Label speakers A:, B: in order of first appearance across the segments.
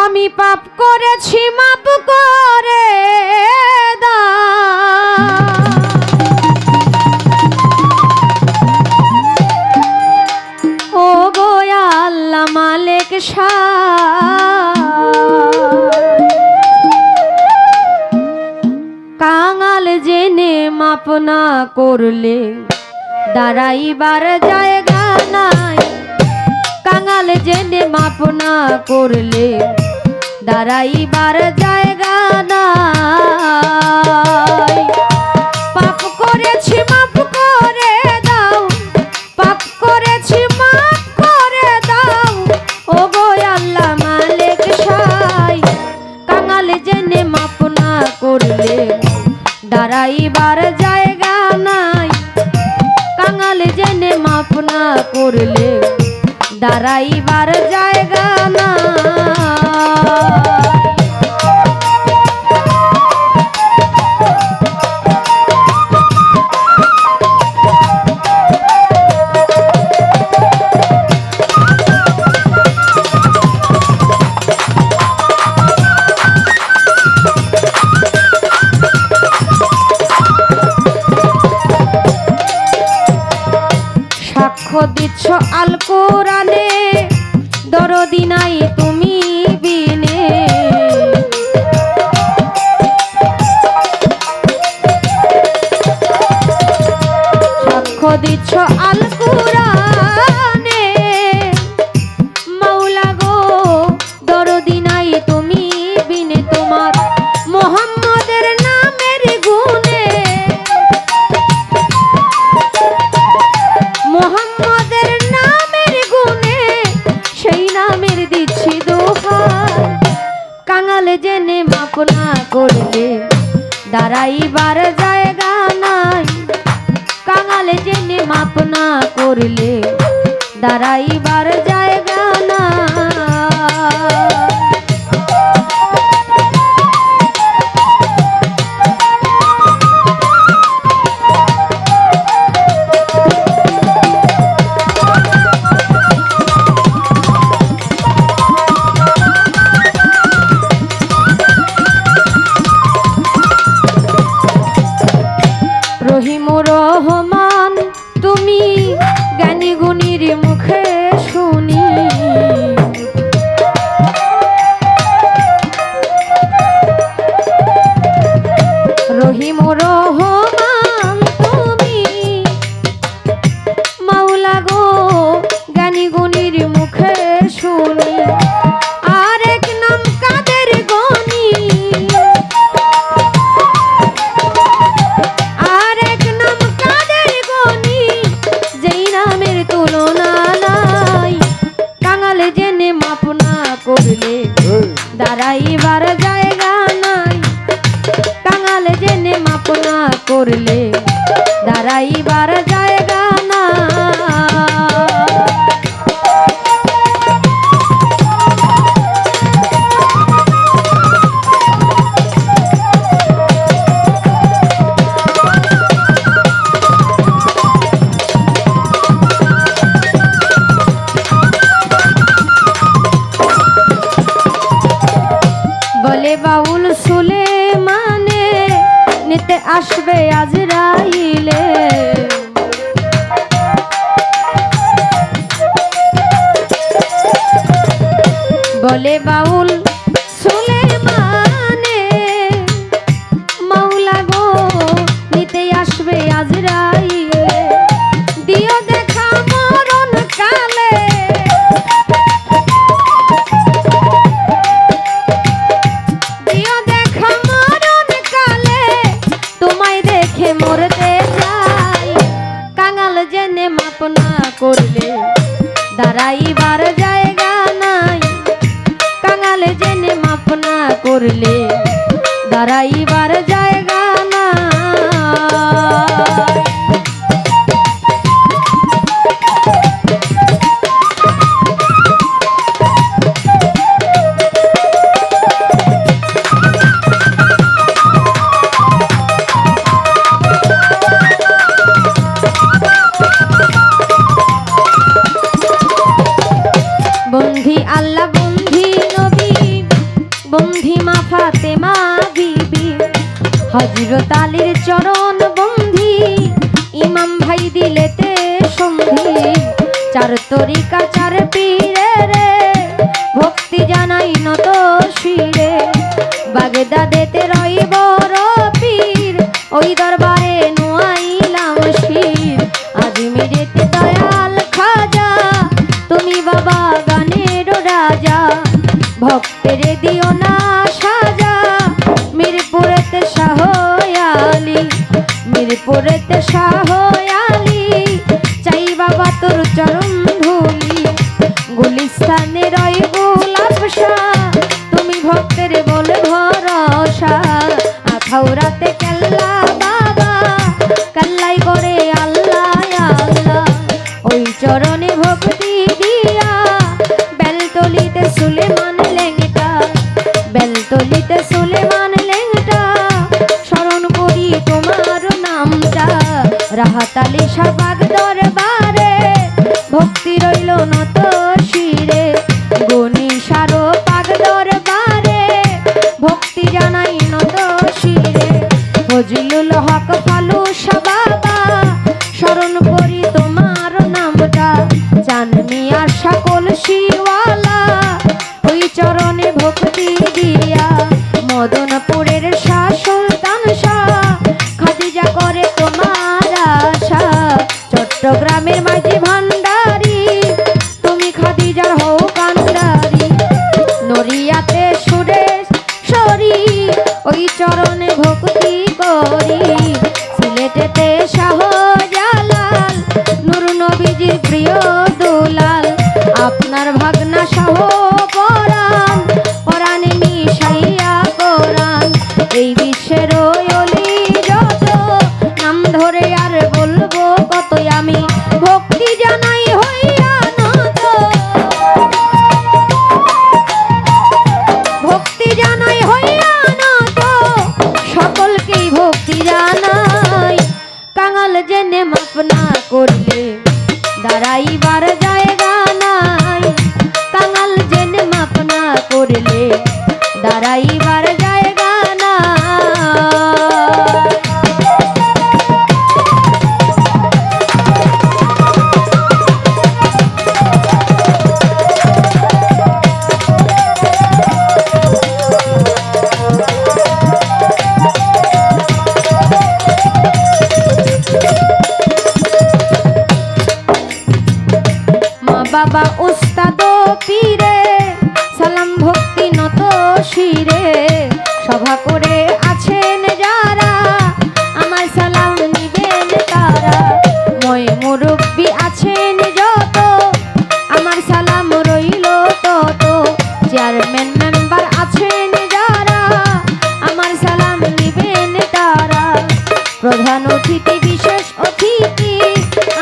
A: আমি পাপ করেছি মাপ করে দাও। ও গো আল্লাহ মালিক কাঙাল জেনে মাপ না করলে দাঁড়াইবার জায়গা নাই। কাঙাল জেনে মাপ না করলে দাঁড়াইবার জায়গা নাই। পাপ করেছি মাপ করে দাও, পাপ করেছি মাপ করে দাও। ও গো আল্লাহ মালিক সাই কাঙাল জেনে মাপ না করলে দাঁড়াইবার জায়গা নাই। কাঙাল জেনে মাপ না করলে দাঁড়াইবার জায়গা না। সাক্ষ্য দিচ্ছ আল কোরআনে দরদি নাই তুমি বিনে। সাক্ষ্য দিচ্ছ আল কোরআনে মাওলা গো দরদি নাই তুমি বিনে। তোমার মুহাম্মদের নামের গুণে, মুহাম্মদের নামের গুণে সেই নামের দিচ্ছি দোহাই। কাঙাল জেনে মাপ না করলে দাঁড়াইবার জায়গা নাই। কাঙাল জেনে মাপ না করলে দাঁড়াইবার জায়গা নাই। রহিম রহমান তুমি জ্ঞানী গুণীর মুখে শুনি। রহিম রহমান তুমি মাওলা গো জ্ঞানী গুণীর মুখে শুনি। আরেক নাম কাদের গনি, আরেক নাম কাদের গনি যেই নামের তুলনা নাই। কাঙাল জেনে মাপ না করলে দাঁড়াইবার জায়গা নাই। কাঙাল জেনে মাপ না করলে দাঁড়াইবার জায়গা নাই। বলে বাউল সুলেমানে নিতে আসবে আজরাইলে। বলে বাউল সুলেমানে মাওলা গো নিতে আসবে আজরাইলে। দিও দেখা মরণ কালে, দিও দেখা মরণ কালে তোমায় দেখে মরতে চাই। কাঙাল জেনে মাপ না করলে দাঁড়াইবার জায়গা নাই। কাঙাল জেনে মাপ না করলে দাঁড়াইবার জায়গা নাই। বন্ধি আল্লাহ বন্ধি নবী ফাতেমা বিবি হযরত আলীর চরণ বন্ধি ইমাম ভাই দিলেতে সন্ধি চার তরিকা চার পীরে রে ভক্তি জানাই নত শিরে বাগদাদেতে রই বড় পীর ওই দরবারে নুয়াইলাম শির আজমিরেতে দয়াল খাজা তুমি বাবা গানের রাজা ভক্তের দিও না সাজা মিরপুরেতে শাহ আলী মিরপুরেতে শাহ আলী চাই বাবা তোর চরণ ধুলি গুলিস্তানে রই গোলাপ শাহ তুমি ভক্তের বল ভরসা আখাউরাতে কেল্লা বাবা কাল্লাই করে আল্লাহ আল্লাহ ওই চরণে ভক্তি দিয়া বেলতলিতে সুলেমান লেঙ্গটা বেলতলিতে সুলেমান লেঙ্গটা স্মরণ করি তোমার নামটা রাহাত আলী শাহবাগ দরবারে ভক্তি রইল নত শিরে গনি সারো পাগ দরবারে ভক্তি জানাই নত শিরে ফজলুল হক ফালুসা বাবা স্মরণ করি তোমার নামটা চানমিয়ার সকল শিওয়ালা ওই চরণে ভক্তি দিয়া মদনপুরের শাহ সুলতান শাহ খাদিজা করে তোমার আশা চট্টগ্রামের মাঝি ভান্ডারি তুমি খাদিজার হও কান্ডারি নড়িয়াতে সুরেশ সরি ওই চরণে ভক্তি করি সিলেটেতে শাহজালাল নূর নবীজির প্রিয় দুলাল আপনার ভাগনা শাহ পরাণ পরাণে মিশাইয়া কোরআন এই বিশ্বের ওলি যত নাম ধরে আর বলবো কতই আমি ভক্তি জানাই হইয়া নত ভক্তি জানাই হইয়া নত সকলকেই ভক্তি জানাই কাঙাল জেনে মাপ না করলে দাঁড়াইবার জায়গা নাই কাঙাল জেনে মাপ না করলে দাঁড়াইবার জায়গা নাই বাবা উস্তাদ পীরে সালাম ভক্তি নত শিরে সভা করে আছেন যারা আমার সালাম নিবেন তারা মই মুরব্বী আছেন যত আমার সালাম রইল তত চেয়ারম্যান মেম্বার আছেন যারা আমার সালাম নিবেন তারা প্রধান অতিথি বিশেষ অতিথি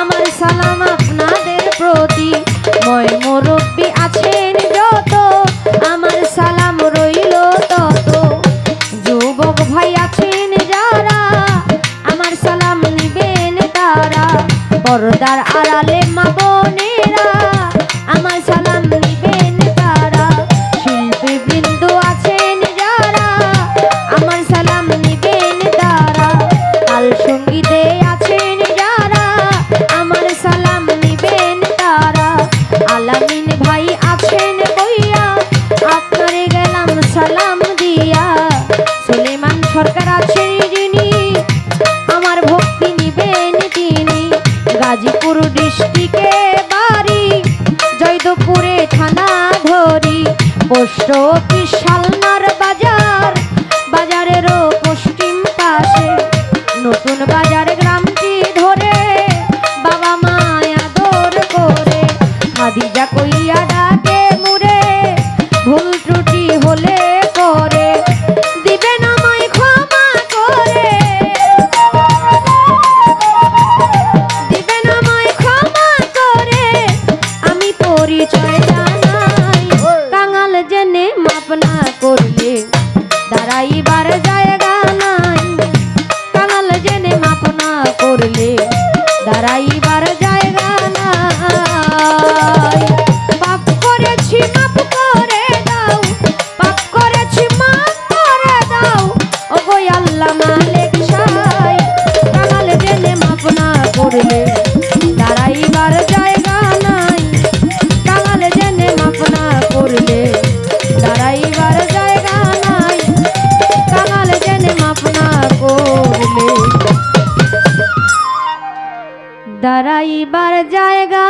A: আমার সালাম আপনাদের প্রতি মই মুরব্বী আছেন যত আমার সালাম রইল তত যুবক ভাই আছেন যারা আমার সালাম নিবেন তারা পর্দার আড়ালে মা বোনেরা আমার সালাম নিবেন তারা শিল্পী বৃন্দ আছেন যারা আমার সালাম নিবেন তারা তাল সঙ্গীতে আছেন যারা আমার সালাম নিবেন তারা আলামিন ভাই আছেন বইয়া আপনারে গেলাম সালাম দিয়া সুলেমান সরকার আছেন যিনি আমার ভক্তি নিবেন তিনি গাজীপুর ডিস্ট্রিক্টে বাড়ি জয়দেবপুরে থানা ধরি পোস্ট অফিস শালনার বাজার বাজারেরও পশ্চিম পাশে নতুন বাজার গ্রামটি ধরে বাবা মায় আদর করে খাদিজা কইয়া ডাকে মুরে ভুল ত্রুটি হলে করে দিবেন আমায় ক্ষমা করে দিবেন আমায় ক্ষমা করে আমি পরিচয় জানাই কাঙাল জেনে মাপ না করলে দাঁড়াইবার জায়গা নাই কাঙাল জেনে মাপ না করলে দাঁড়াইবার জায়গা নাই পাপ করেছি মাপ করে দাও পাপ করেছি মাপ দাঁড়াইবার জায়গা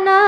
A: না